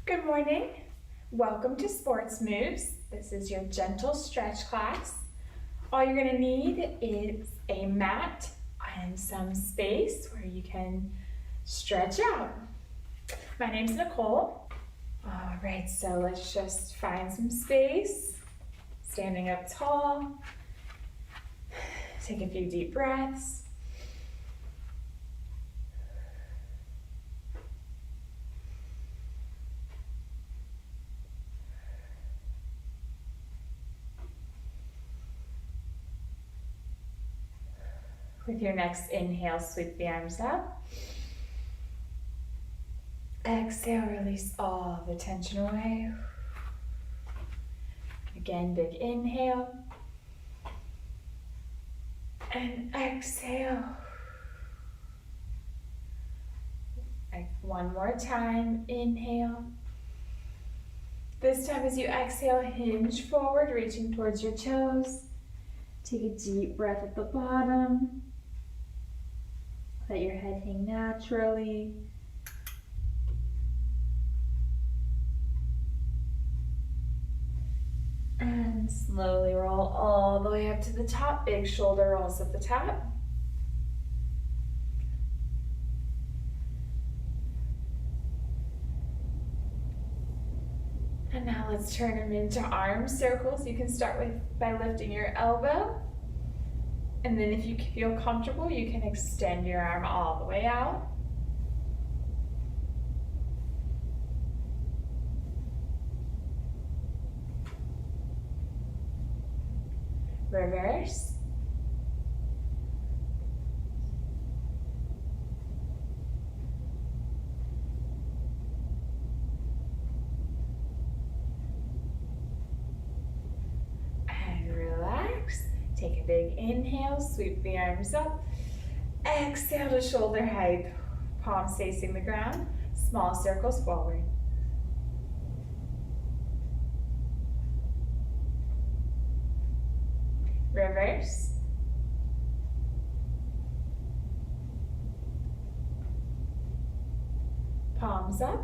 Good morning. Welcome to Sports Moves. This is your gentle stretch class. All you're going to need is a mat and some space where you can stretch out. My name's Nicole. All right, so let's just find some space. Standing up tall. Take a few deep breaths. With your next inhale, sweep the arms up. Exhale, release all the tension away. Again, big inhale. And exhale. One more time, inhale. This time as you exhale, hinge forward, reaching towards your toes. Take a deep breath at the bottom. Let your head hang naturally. And slowly roll all the way up to the top. Big shoulder rolls at the top. And now let's turn them into arm circles. You can start by lifting your elbow. And then if you feel comfortable, you can extend your arm all the way out. Reverse. And relax. Take a big inhale, sweep the arms up. Exhale to shoulder height, palms facing the ground, small circles forward. Reverse. Palms up.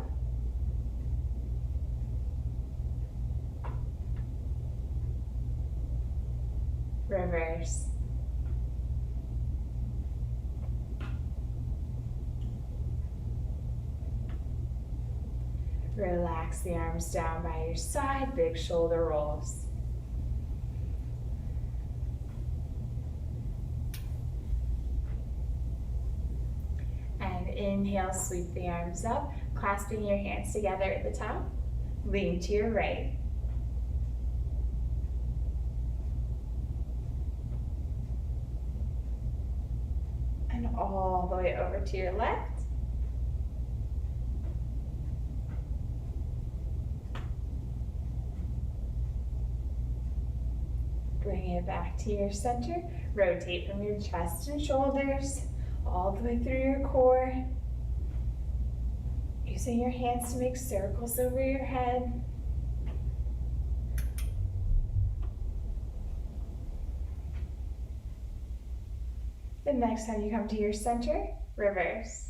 Reverse. Relax the arms down by your side, big shoulder rolls. And inhale, sweep the arms up, clasping your hands together at the top. Lean to your right. And all the way over to your left. Bring it back to your center. Rotate from your chest and shoulders all the way through your core. Using your hands to make circles over your head. The next time you come to your center, reverse.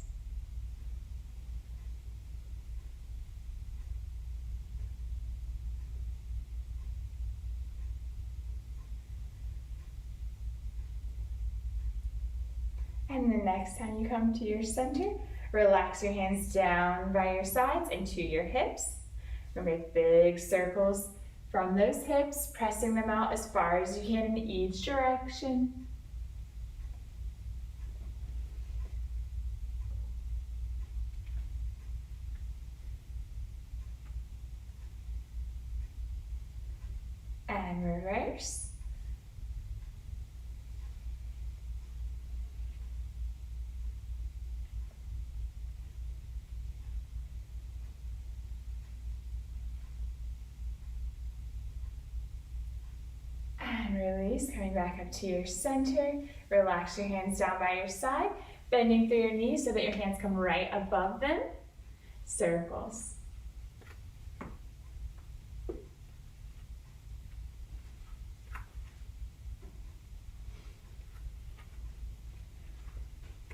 And the next time you come to your center, relax your hands down by your sides and to your hips. We'll make big circles from those hips, pressing them out as far as you can in each direction. And reverse. Release, coming back up to your center. Relax your hands down by your side, bending through your knees so that your hands come right above them. Circles.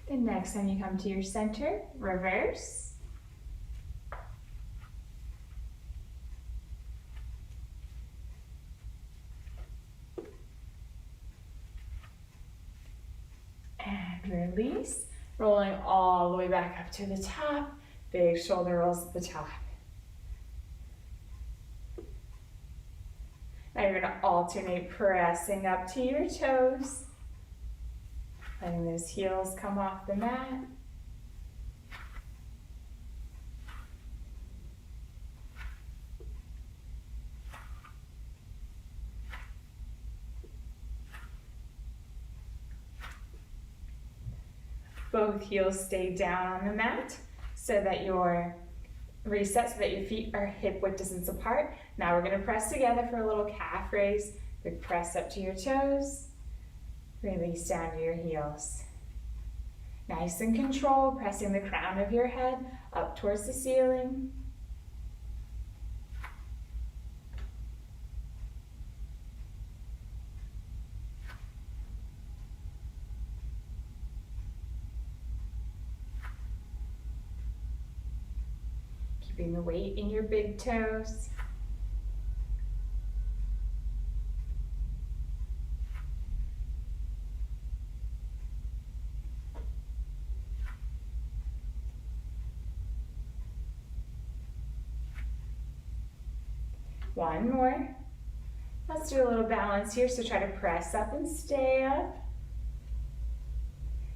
And next time you come to your center, reverse. And release, rolling all the way back up to the top. Big shoulder rolls at the top. Now you're going to alternate pressing up to your toes, letting those heels come off the mat. Both heels stay down on the mat so that your feet are hip width distance apart. Now we're going to press together for a little calf raise. Big press up to your toes. Release down to your heels. Nice and controlled, pressing the crown of your head up towards the ceiling. Keeping the weight in your big toes. One more. Let's do a little balance here, so try to press up and stay up.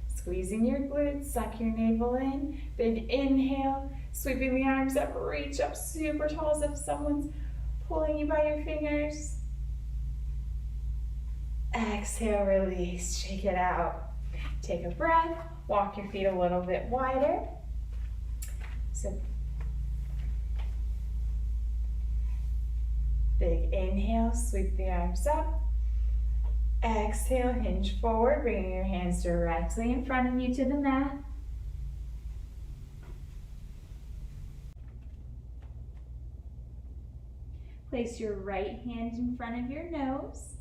Squeezing your glutes, suck your navel in. Big inhale, sweeping the arms up, reach up super tall as if someone's pulling you by your fingers. Exhale, release, shake it out. Take a breath, walk your feet a little bit wider. So, big inhale, sweep the arms up. Exhale, hinge forward, bringing your hands directly in front of you to the mat. Place your right hand in front of your nose.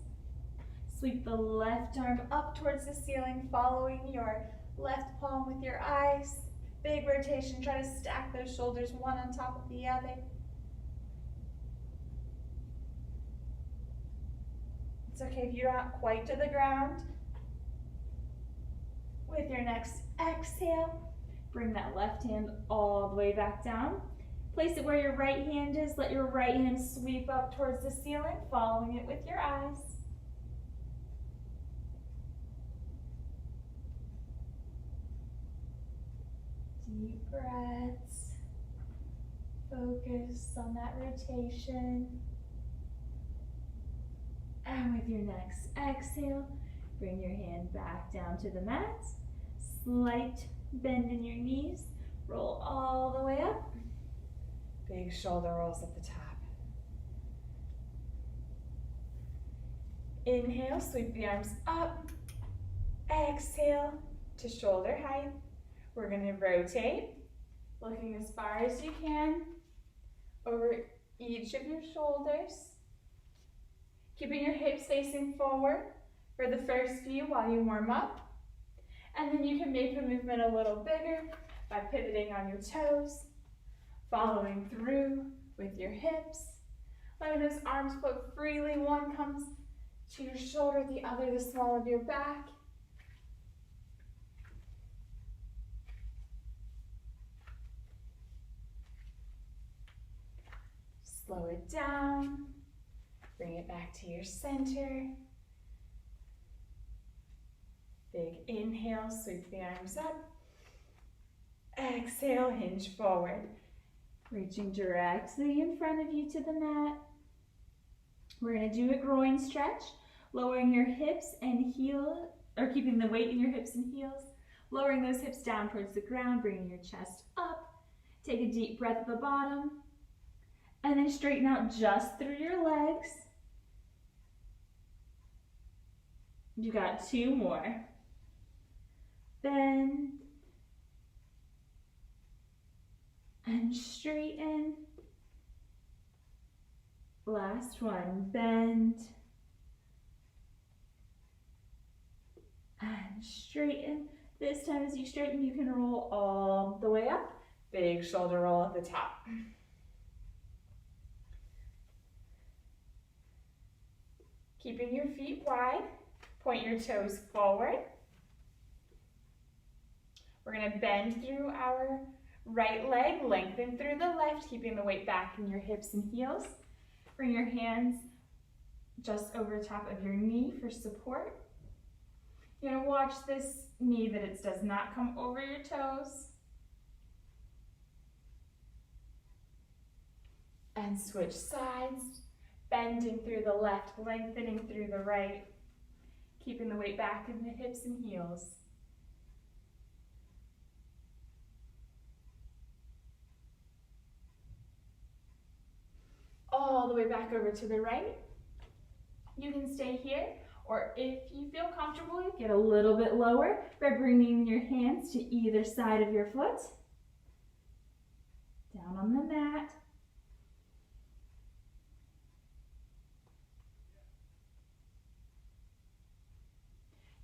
Sweep the left arm up towards the ceiling, following your left palm with your eyes. Big rotation, try to stack those shoulders one on top of the other. It's okay if you're not quite to the ground. With your next exhale, bring that left hand all the way back down. Place it where your right hand is. Let your right hand sweep up towards the ceiling, following it with your eyes. Deep breaths. Focus on that rotation. And with your next exhale, bring your hand back down to the mat. Slight bend in your knees. Roll all the way up. Big shoulder rolls at the top. Inhale, sweep the arms up. Exhale to shoulder height. We're going to rotate, looking as far as you can over each of your shoulders. Keeping your hips facing forward for the first few while you warm up. And then you can make the movement a little bigger by pivoting on your toes, following through with your hips. Letting those arms float freely. One comes to your shoulder, the other the small of your back. Slow it down. Bring it back to your center. Big inhale, sweep the arms up. Exhale, hinge forward. Reaching directly in front of you to the mat. We're going to do a groin stretch, lowering your hips and heel, or keeping the weight in your hips and heels. Lowering those hips down towards the ground, bringing your chest up. Take a deep breath at the bottom. And then straighten out just through your legs. You got two more. Bend. And straighten. Last one. Bend. And straighten. This time as you straighten, you can roll all the way up. Big shoulder roll at the top. Keeping your feet wide. Point your toes forward. We're going to bend through our right leg, lengthen through the left, keeping the weight back in your hips and heels. Bring your hands just over the top of your knee for support. You're going to watch this knee that it does not come over your toes. And switch sides, bending through the left, lengthening through the right, keeping the weight back in the hips and heels. All the way back over to the right. You can stay here, or if you feel comfortable, get a little bit lower by bringing your hands to either side of your foot. Down on the mat.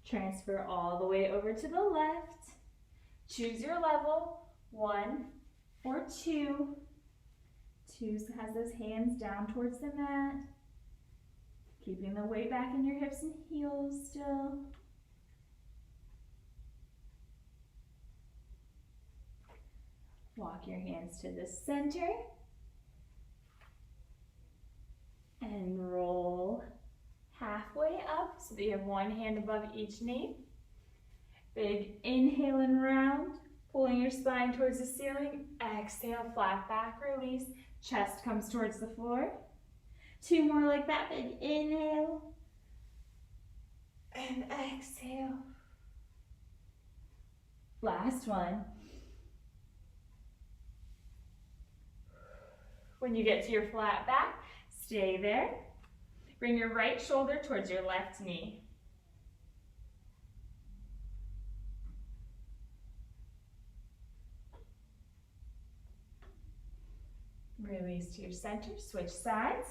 Transfer all the way over to the left. Choose your level, 1 or 2. 2 has those hands down towards the mat. Keeping the weight back in your hips and heels still. Walk your hands to the center. And roll halfway up so that you have one hand above each knee. Big inhale and round, pulling your spine towards the ceiling. Exhale, flat back, release. Chest comes towards the floor. 2 more like that. Big inhale and exhale. Last one. When you get to your flat back, stay there. Bring your right shoulder towards your left knee. Release to your center, switch sides.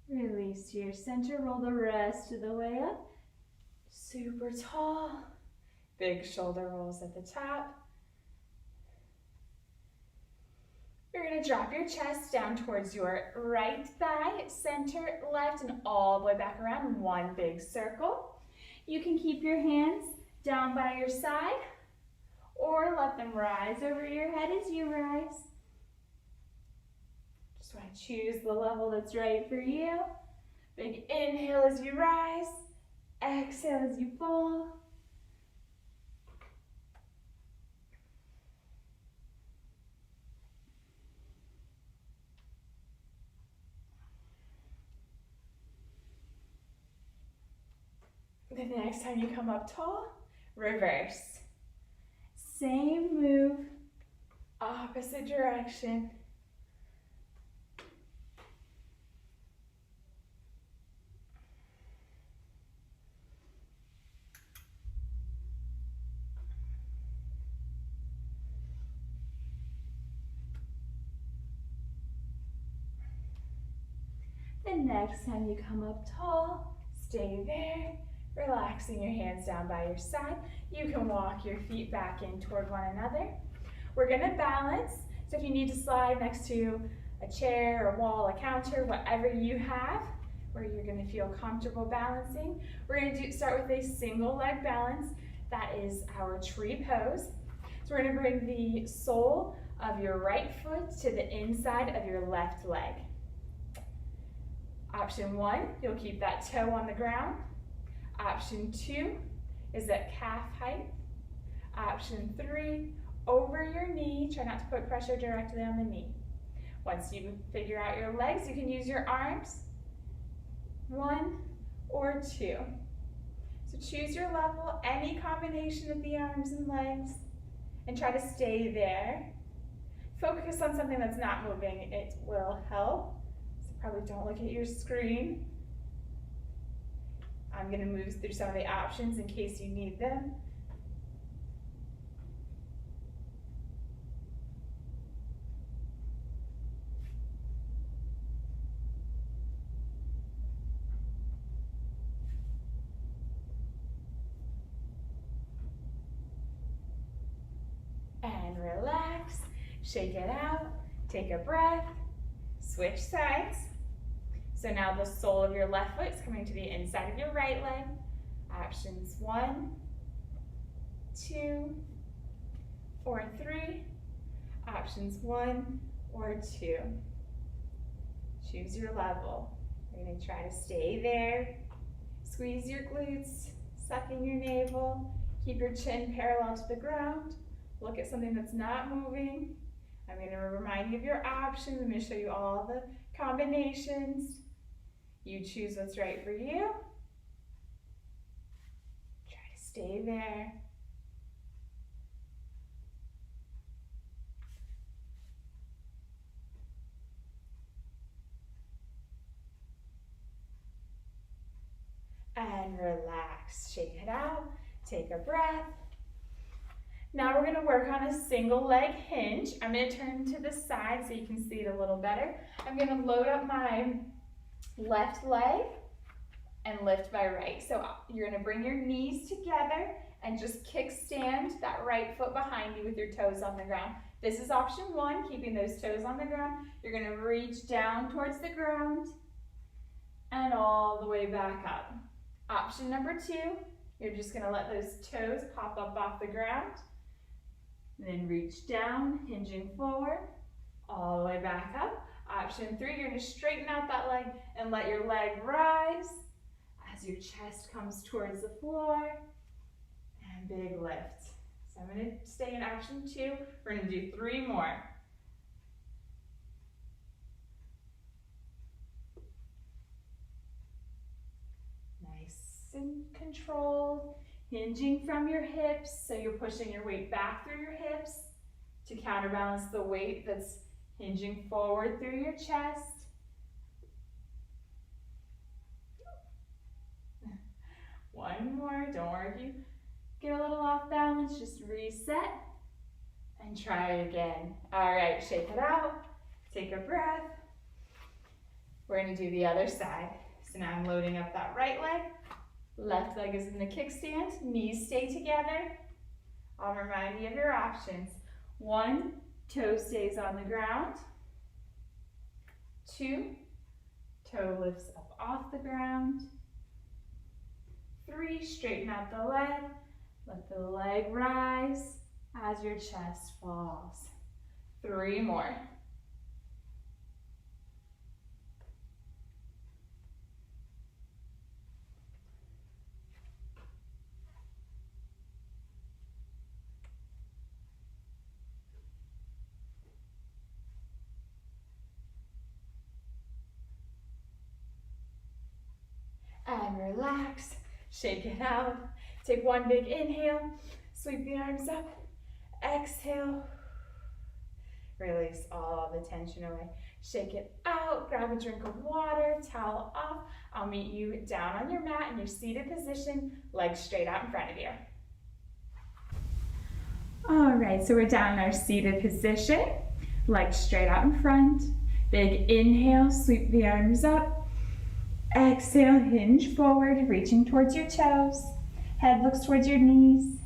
Release to your center, roll the rest of the way up. Super tall. Big shoulder rolls at the top. You're going to drop your chest down towards your right thigh, center, left, and all the way back around, one big circle. You can keep your hands down by your side or let them rise over your head as you rise. Just want to choose the level that's right for you. Big inhale as you rise, exhale as you fall. The next time you come up tall, reverse. Same move, opposite direction. The next time you come up tall, stay there. Relaxing your hands down by your side. You can walk your feet back in toward one another. We're going to balance. So if you need to slide next to a chair, a wall, a counter, whatever you have, where you're going to feel comfortable balancing, we're going to start with a single leg balance. That is our tree pose. So we're going to bring the sole of your right foot to the inside of your left leg. Option 1, you'll keep that toe on the ground. Option 2 is at calf height. Option 3, over your knee. Try not to put pressure directly on the knee. Once you figure out your legs, you can use your arms, 1 or 2. So choose your level, any combination of the arms and legs, and try to stay there. Focus on something that's not moving, it will help. So probably don't look at your screen. I'm going to move through some of the options in case you need them. And relax, shake it out, take a breath, Switch sides. So now the sole of your left foot is coming to the inside of your right leg. Options 1, 2, or 3. Options 1 or 2. Choose your level. You're going to try to stay there. Squeeze your glutes, suck in your navel. Keep your chin parallel to the ground. Look at something that's not moving. I'm going to remind you of your options. I'm going to show you all the combinations. You choose what's right for you. Try to stay there. And relax. Shake it out. Take a breath. Now we're going to work on a single leg hinge. I'm going to turn to the side so you can see it a little better. I'm going to load up my left leg and lift my right. So you're going to bring your knees together and just kickstand that right foot behind you with your toes on the ground. This is option 1, keeping those toes on the ground. You're going to reach down towards the ground and all the way back up. Option number 2, you're just going to let those toes pop up off the ground. Then reach down, hinging forward, all the way back up. Option 3, you're going to straighten out that leg and let your leg rise as your chest comes towards the floor. And big lift. So I'm going to stay in option 2. We're going to do 3 more. Nice and controlled. Hinging from your hips, so you're pushing your weight back through your hips to counterbalance the weight that's hinging forward through your chest. One more. Don't worry if you get a little off balance, just reset and try it again. All right, shake it out. Take a breath. We're going to do the other side. So now I'm loading up that right leg. Left leg is in the kickstand, knees stay together. I'll remind you of your options. 1, toe stays on the ground. 2, toe lifts up off the ground. 3, straighten out the leg. Let the leg rise as your chest falls. 3 more. And relax, shake it out. Take 1 big inhale, sweep the arms up, exhale. Release all the tension away. Shake it out, grab a drink of water, towel off. I'll meet you down on your mat in your seated position, legs straight out in front of you. All right, so we're down in our seated position, legs straight out in front. Big inhale, sweep the arms up. Exhale, hinge forward, reaching towards your toes. Head looks towards your knees.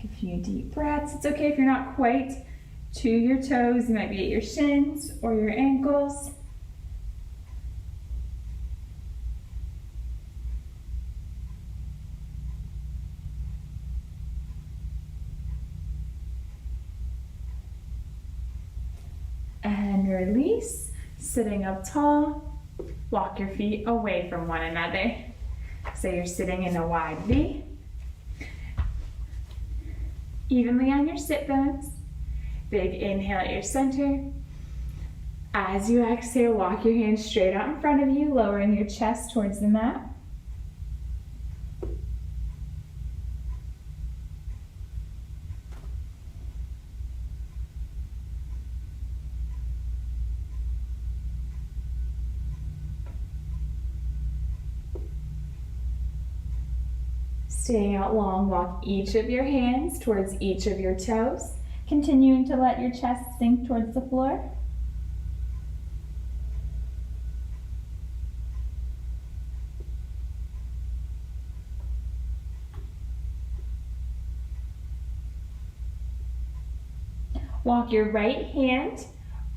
Take a few deep breaths. It's okay if you're not quite to your toes. You might be at your shins or your ankles. And release, sitting up tall. Walk your feet away from one another. So you're sitting in a wide V. Evenly on your sit bones. Big inhale at your center. As you exhale, walk your hands straight out in front of you, lowering your chest towards the mat. Staying out long, walk each of your hands towards each of your toes, continuing to let your chest sink towards the floor. Walk your right hand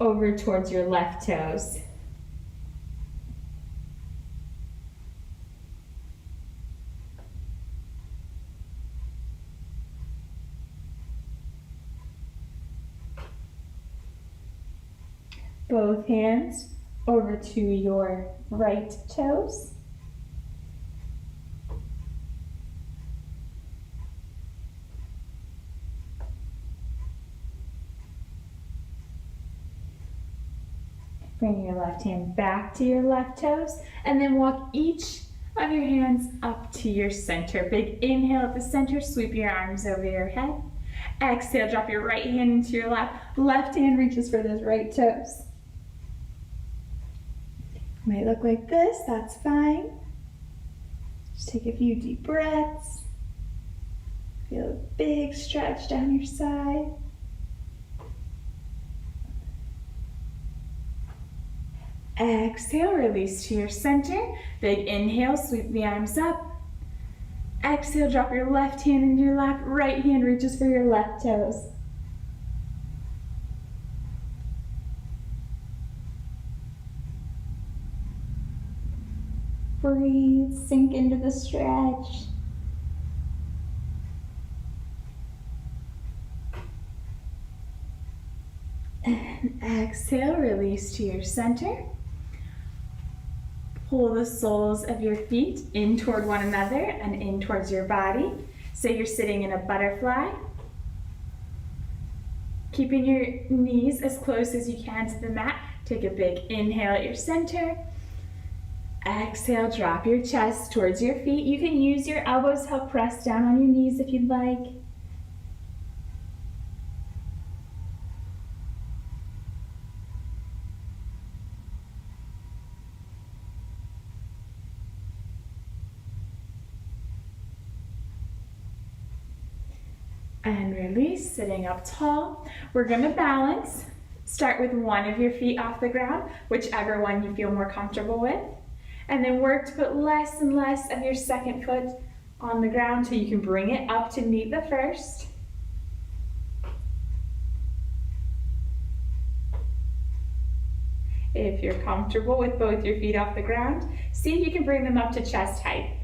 over towards your left toes. Both hands over to your right toes. Bring your left hand back to your left toes, and then walk each of your hands up to your center. Big inhale at the center, sweep your arms over your head. Exhale, drop your right hand into your lap. Left hand reaches for those right toes. Might look like this, that's fine. Just take a few deep breaths. Feel a big stretch down your side. Exhale, release to your center. Big inhale, sweep the arms up. Exhale, drop your left hand into your lap. Right hand reaches for your left toes. Breathe, sink into the stretch. And exhale, release to your center. Pull the soles of your feet in toward one another and in towards your body. So you're sitting in a butterfly. Keeping your knees as close as you can to the mat. Take a big inhale at your center. Exhale, drop your chest towards your feet. You can use your elbows to help press down on your knees if you'd like. And release, sitting up tall. We're gonna balance. Start with one of your feet off the ground, whichever one you feel more comfortable with. And then work to put less and less of your second foot on the ground till you can bring it up to meet the first. If you're comfortable with both your feet off the ground, see if you can bring them up to chest height.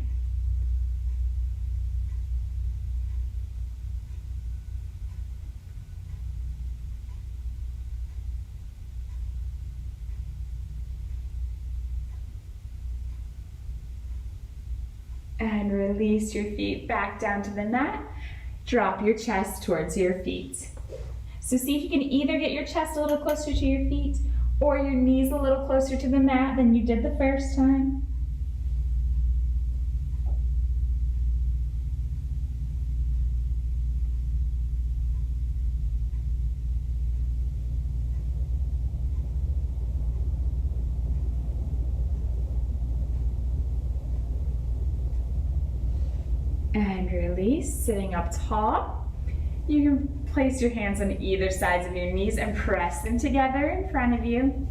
And release your feet back down to the mat. Drop your chest towards your feet. So see if you can either get your chest a little closer to your feet or your knees a little closer to the mat than you did the first time. And release, sitting up tall. You can place your hands on either sides of your knees and press them together in front of you.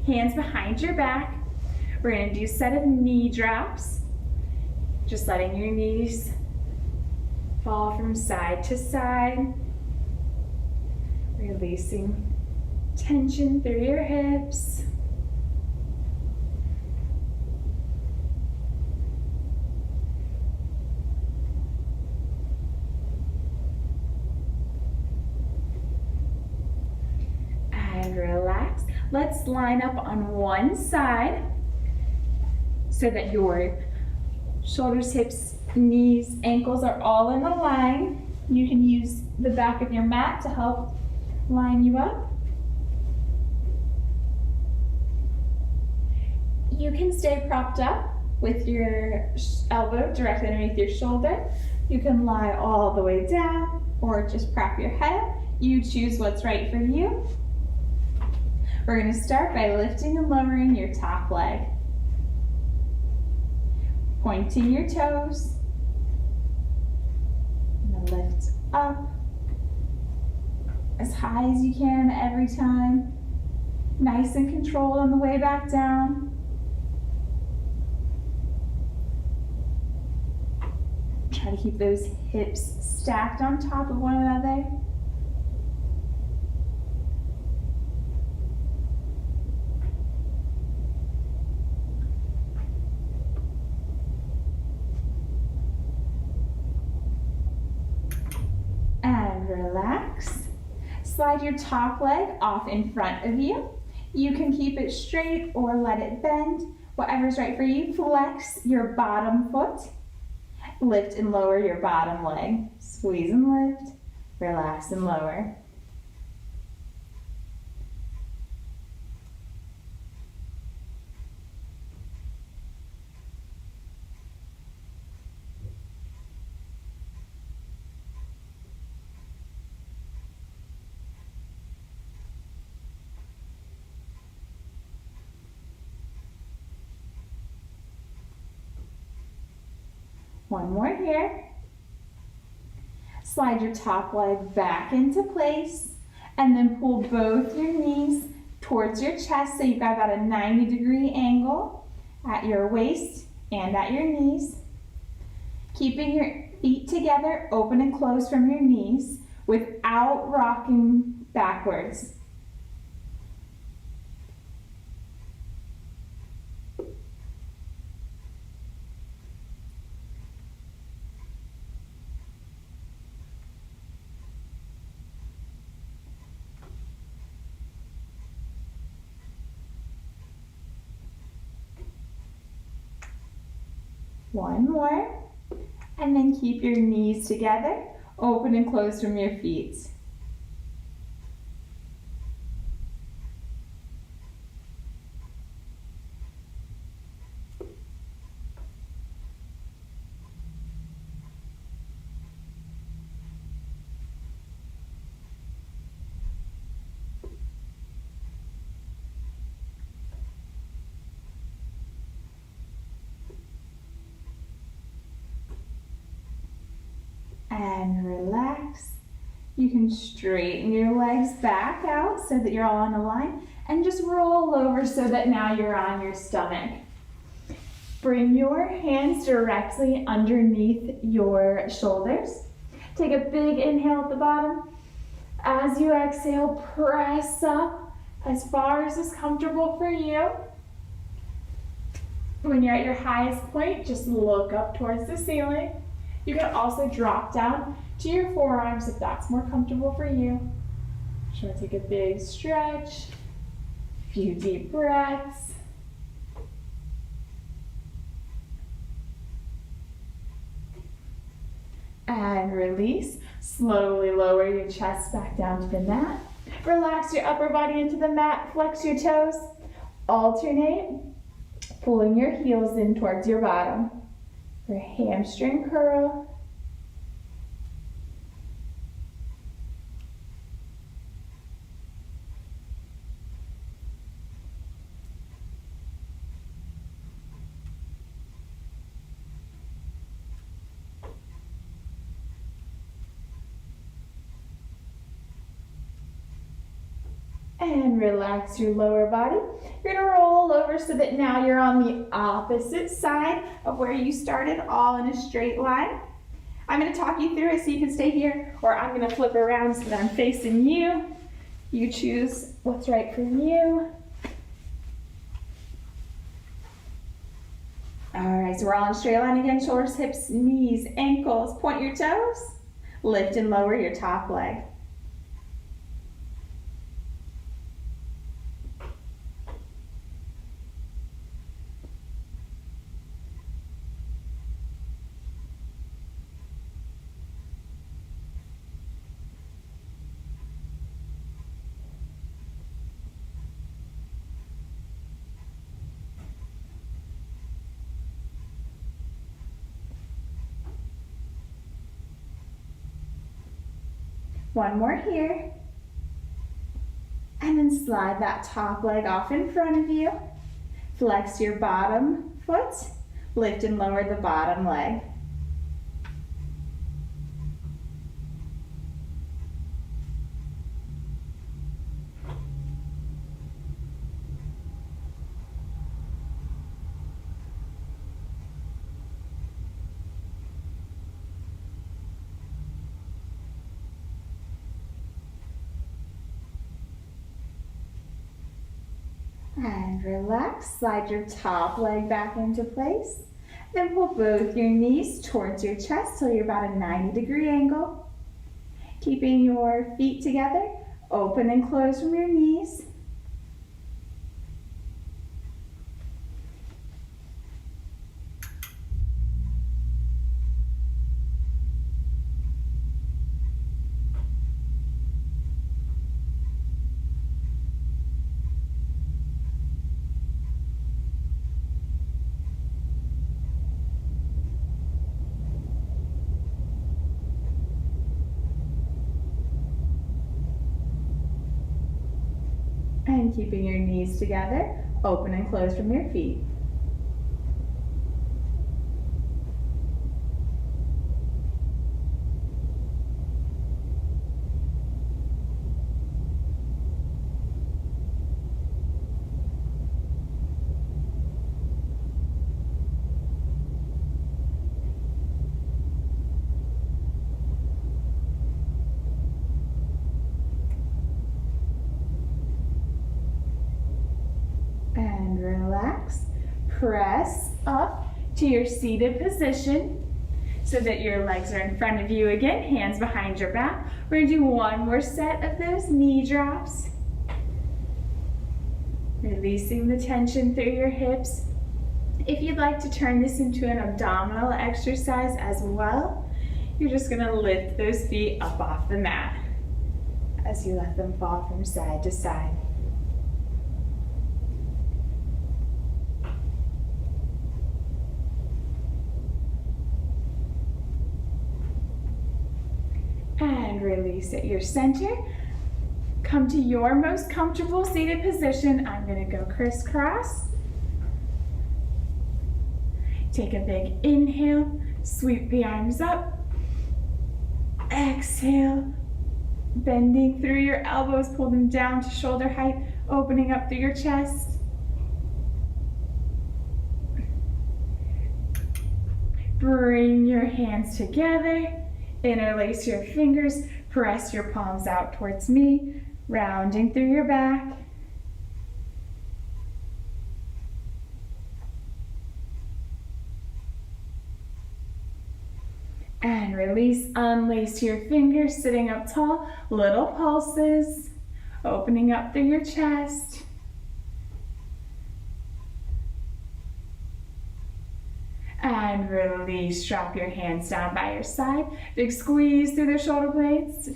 Hands behind your back. We're gonna do a set of knee drops. Just letting your knees fall from side to side. Releasing tension through your hips. And relax. Let's line up on one side so that your shoulders, hips, knees, ankles are all in a line. You can use the back of your mat to help line you up. You can stay propped up with your elbow directly underneath your shoulder. You can lie all the way down or just prop your head. You choose what's right for you. We're going to start by lifting and lowering your top leg. Pointing your toes. And then lift up as high as you can every time. Nice and controlled on the way back down. Try to keep those hips stacked on top of one another. relax. Slide your top leg off in front of you. You can keep it straight or let it bend, whatever's right for you. Flex your bottom foot. Lift and lower your bottom leg. Squeeze and lift, relax and lower. One more here. Slide your top leg back into place and then pull both your knees towards your chest so you've got about a 90-degree angle at your waist and at your knees. Keeping your feet together, open and close from your knees without rocking backwards. One more, and then keep your knees together, open and close from your feet. And relax. You can straighten your legs back out so that you're all on a line and just roll over so that now you're on your stomach. Bring your hands directly underneath your shoulders. Take a big inhale at the bottom. As you exhale, press up as far as is comfortable for you. When you're at your highest point, just look up towards the ceiling. You can also drop down to your forearms if that's more comfortable for you. Just want to take a big stretch, a few deep breaths. And release. Slowly lower your chest back down to the mat. Relax your upper body into the mat, flex your toes. Alternate, pulling your heels in towards your bottom. For a hamstring curl. And relax your lower body. You're gonna roll over so that now you're on the opposite side of where you started, all in a straight line. I'm gonna talk you through it so you can stay here, or I'm gonna flip around so that I'm facing you. You choose what's right for you. All right, so we're all in a straight line again. Shoulders, hips, knees, ankles. Point your toes. Lift and lower your top leg. One more here. And then slide that top leg off in front of you. Flex your bottom foot. Lift and lower the bottom leg. And relax, slide your top leg back into place. Then pull both your knees towards your chest till you're about a 90-degree angle. Keeping your feet together, open and close from your knees. And keeping your knees together, open and close from your feet. And relax. Press up to your seated position so that your legs are in front of you again, hands behind your back. We're going to do one more set of those knee drops. Releasing the tension through your hips. If you'd like to turn this into an abdominal exercise as well, you're just going to lift those feet up off the mat as you let them fall from side to side. And release at your center. Come to your most comfortable seated position. I'm going to go crisscross. Take a big inhale, sweep the arms up. Exhale, bending through your elbows, pull them down to shoulder height, opening up through your chest. Bring your hands together. Interlace your fingers, press your palms out towards me, rounding through your back. And release, unlace your fingers, sitting up tall, little pulses, opening up through your chest. And release, drop your hands down by your side. Big squeeze through the shoulder blades.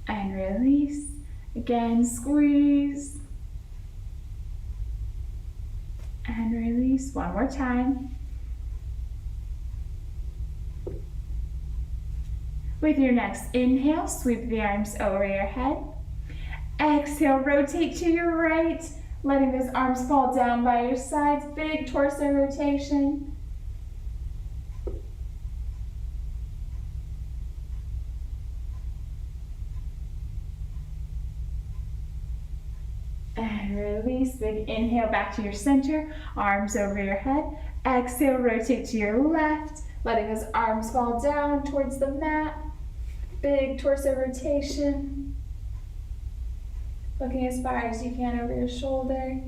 And release. Again, squeeze. And release. One more time. With your next inhale, sweep the arms over your head. Exhale, rotate to your right. Letting those arms fall down by your sides, big torso rotation. And release, big inhale back to your center, arms over your head. Exhale, rotate to your left, letting those arms fall down towards the mat. Big torso rotation. Looking as far as you can over your shoulder.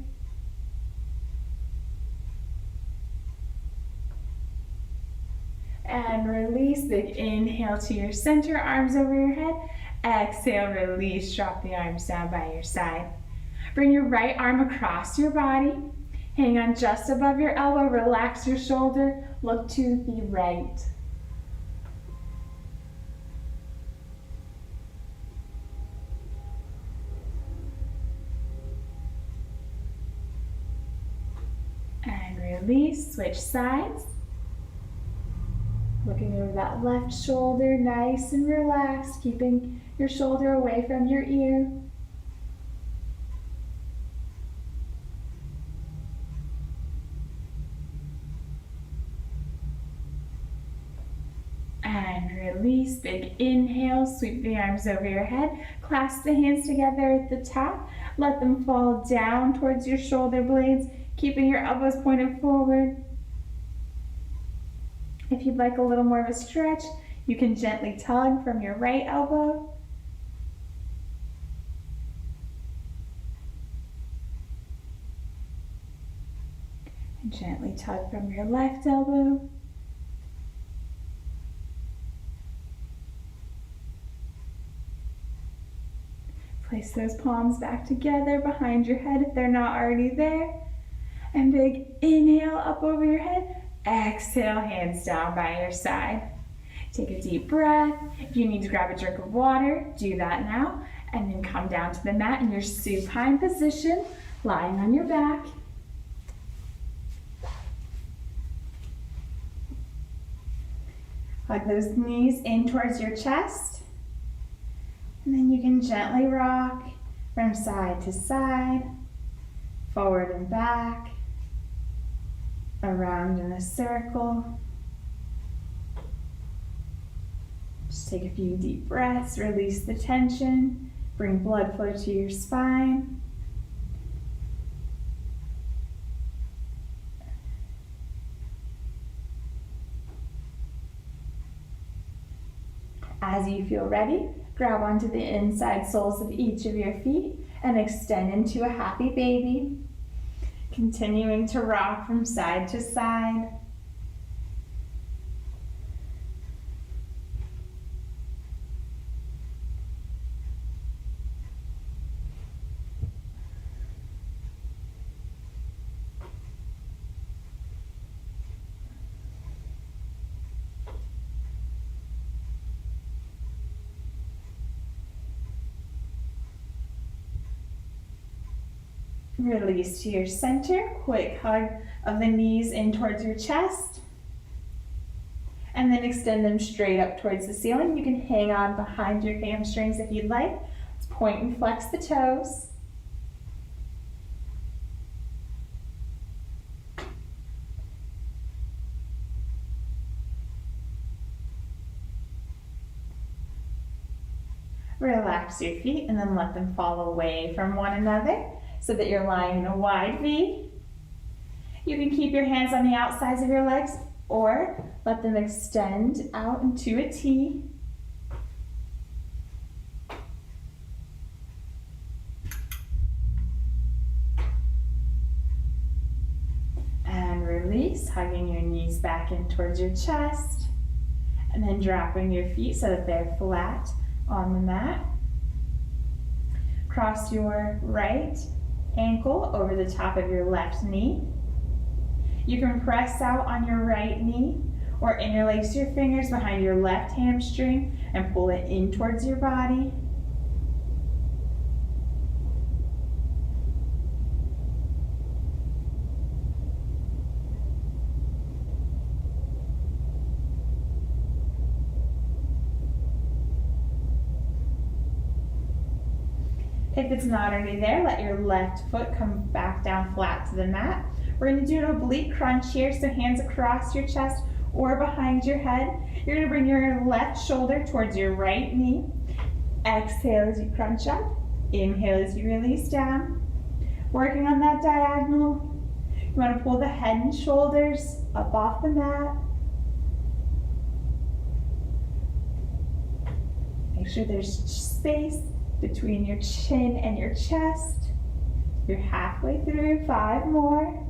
And release, big inhale to your center, arms over your head. Exhale, release, drop the arms down by your side. Bring your right arm across your body. Hang on just above your elbow, relax your shoulder, look to the right. And release, switch sides. Looking over that left shoulder, nice and relaxed, keeping your shoulder away from your ear. And release, big inhale, sweep the arms over your head, clasp the hands together at the top, let them fall down towards your shoulder blades, keeping your elbows pointed forward. If you'd like a little more of a stretch, you can gently tug from your right elbow. And gently tug from your left elbow. Place those palms back together behind your head if they're not already there. And big inhale up over your head. Exhale, hands down by your side. Take a deep breath. If you need to grab a drink of water, do that now. And then come down to the mat in your supine position, lying on your back. Hug those knees in towards your chest. And then you can gently rock from side to side, forward and back, around in a circle. Just take a few deep breaths, release the tension, bring blood flow to your spine. As you feel ready, grab onto the inside soles of each of your feet and extend into a happy baby. Continuing to rock from side to side. Release to your center, quick hug of the knees in towards your chest. And then extend them straight up towards the ceiling. You can hang on behind your hamstrings if you'd like. Let's point and flex the toes. Relax your feet and then let them fall away from one another, so that you're lying in a wide V. You can keep your hands on the outsides of your legs or let them extend out into a T. And release, hugging your knees back in towards your chest. And then dropping your feet so that they're flat on the mat. Cross your right ankle over the top of your left knee. You can press out on your right knee or interlace your fingers behind your left hamstring and pull it in towards your body. If it's not already there, let your left foot come back down flat to the mat. We're going to do an oblique crunch here, so hands across your chest or behind your head. You're going to bring your left shoulder towards your right knee. Exhale as you crunch up. Inhale as you release down. Working on that diagonal. You want to pull the head and shoulders up off the mat. Make sure there's space between your chin and your chest. You're halfway through, 5 more.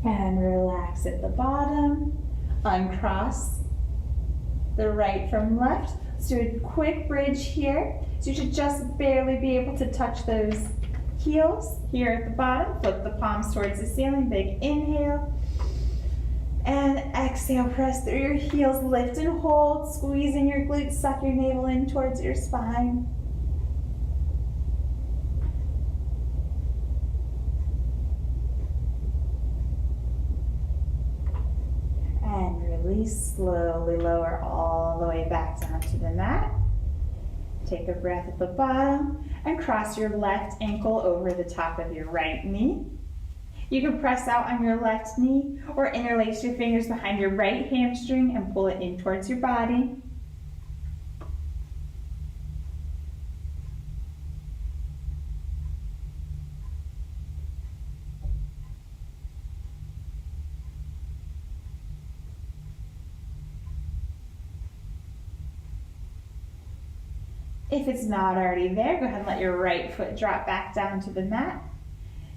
And relax at the bottom. Uncross the right from left. Let's do a quick bridge here. So you should just barely be able to touch those heels here at the bottom. Flip the palms towards the ceiling. Big inhale. And exhale, press through your heels. Lift and hold. Squeeze in your glutes. Suck your navel in towards your spine. And release. Slowly lower all the way back down to the mat. Take a breath at the bottom and cross your left ankle over the top of your right knee. You can press out on your left knee or interlace your fingers behind your right hamstring and pull it in towards your body. If it's not already there, go ahead and let your right foot drop back down to the mat.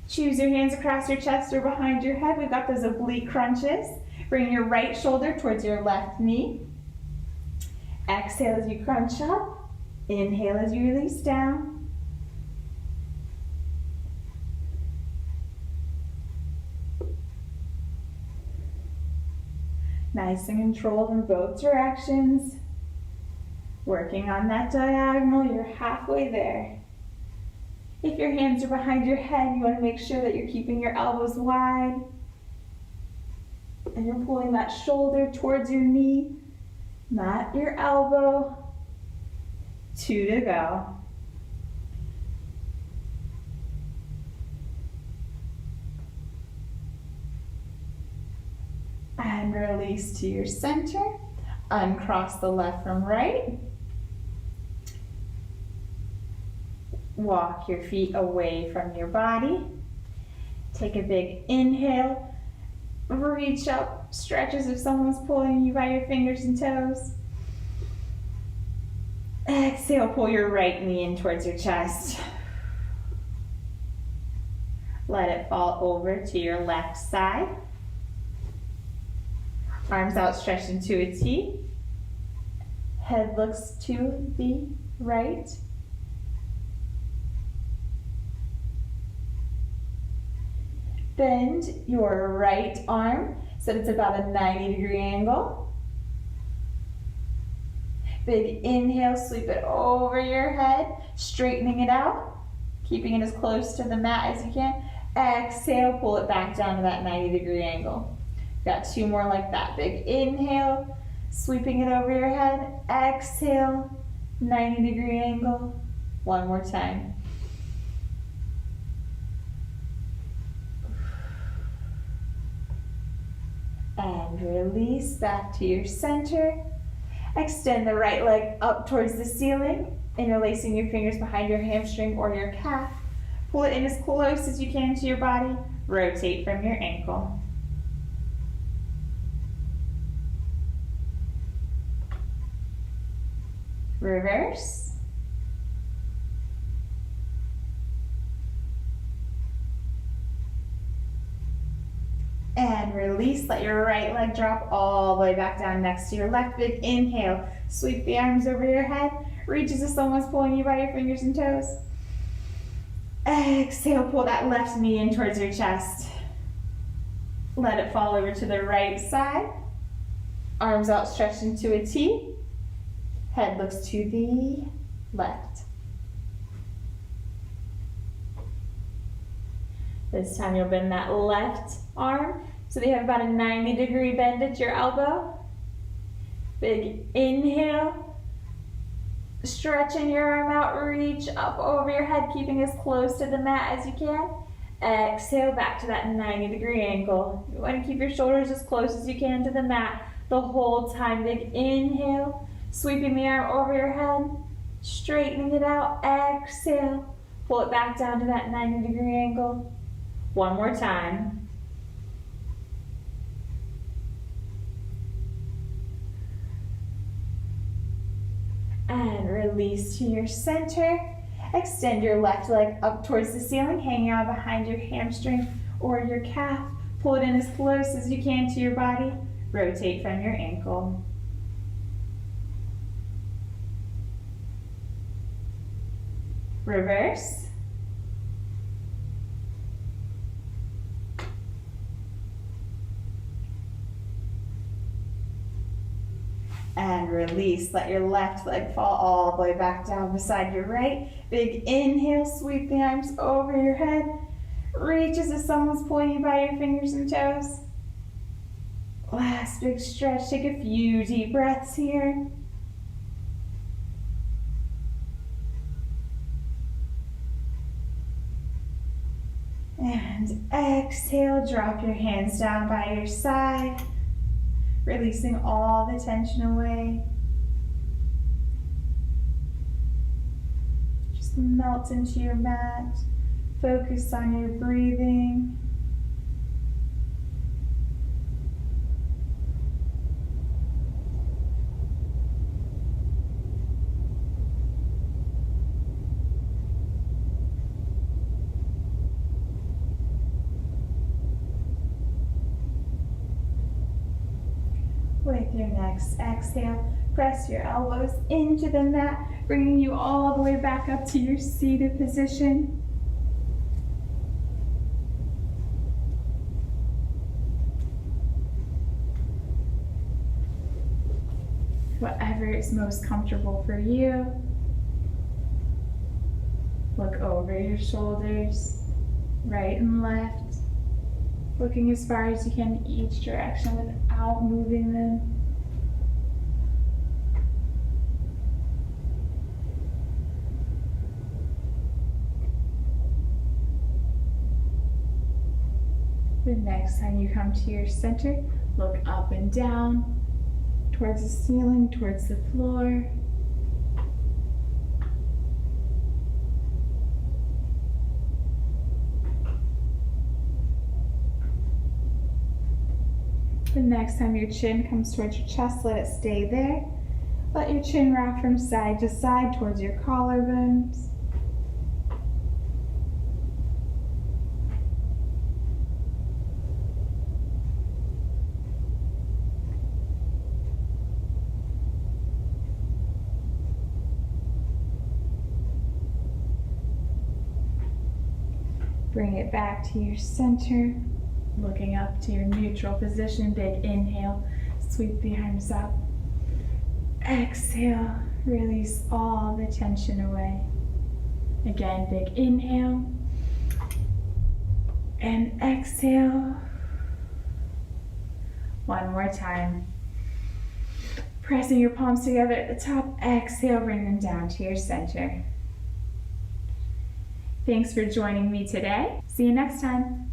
Choose your hands across your chest or behind your head. We've got those oblique crunches. Bring your right shoulder towards your left knee. Exhale as you crunch up. Inhale as you release down. Nice and controlled in both directions. Working on that diagonal, you're halfway there. If your hands are behind your head, you want to make sure that you're keeping your elbows wide. And you're pulling that shoulder towards your knee, not your elbow. 2 to go. And release to your center. Uncross the left from right. Walk your feet away from your body. Take a big inhale. Reach up, stretch as if someone's pulling you by your fingers and toes. Exhale, pull your right knee in towards your chest. Let it fall over to your left side. Arms outstretched into a T. Head looks to the right. Bend your right arm so that it's about a 90-degree angle. Big inhale, sweep it over your head, straightening it out, keeping it as close to the mat as you can. Exhale, pull it back down to that 90-degree angle. Got 2 more like that. Big inhale, sweeping it over your head. Exhale, 90-degree angle. 1 more time. And release back to your center. Extend the right leg up towards the ceiling. Interlacing your fingers behind your hamstring or your calf. Pull it in as close as you can to your body. Rotate from your ankle. Reverse. And release, let your right leg drop all the way back down next to your left. Big inhale, sweep the arms over your head. Reach as if someone's pulling you by your fingers and toes. Exhale, pull that left knee in towards your chest. Let it fall over to the right side. Arms outstretched into a T. Head looks to the left. This time you'll bend that left arm so that you have about a 90-degree bend at your elbow. Big inhale. Stretching your arm out, reach up over your head, keeping as close to the mat as you can. Exhale back to that 90-degree angle. You want to keep your shoulders as close as you can to the mat the whole time. Big inhale, sweeping the arm over your head, straightening it out. Exhale, pull it back down to that 90-degree angle. 1 more time. And release to your center. Extend your left leg up towards the ceiling, hanging out behind your hamstring or your calf. Pull it in as close as you can to your body. Rotate from your ankle. Reverse. And release. Let your left leg fall all the way back down beside your right. Big inhale, sweep the arms over your head. Reach as if someone's pulling you by your fingers and toes. Last big stretch. Take a few deep breaths here. And exhale, drop your hands down by your side. Releasing all the tension away. Just melt into your mat. Focus on your breathing. your next exhale, press your elbows into the mat, bringing you all the way back up to your seated position. Whatever is most comfortable for you. Look over your shoulders, right and left, looking as far as you can in each direction without moving them. The next time you come to your center, look up and down, towards the ceiling, towards the floor. The next time your chin comes towards your chest, let it stay there. Let your chin rock from side to side towards your collarbones. Bring it back to your center, looking up to your neutral position. Big inhale, sweep the arms up. Exhale, release all the tension away. Again, big inhale. And exhale. One more time. Pressing your palms together at the top. Exhale, bring them down to your center. Thanks for joining me today. See you next time.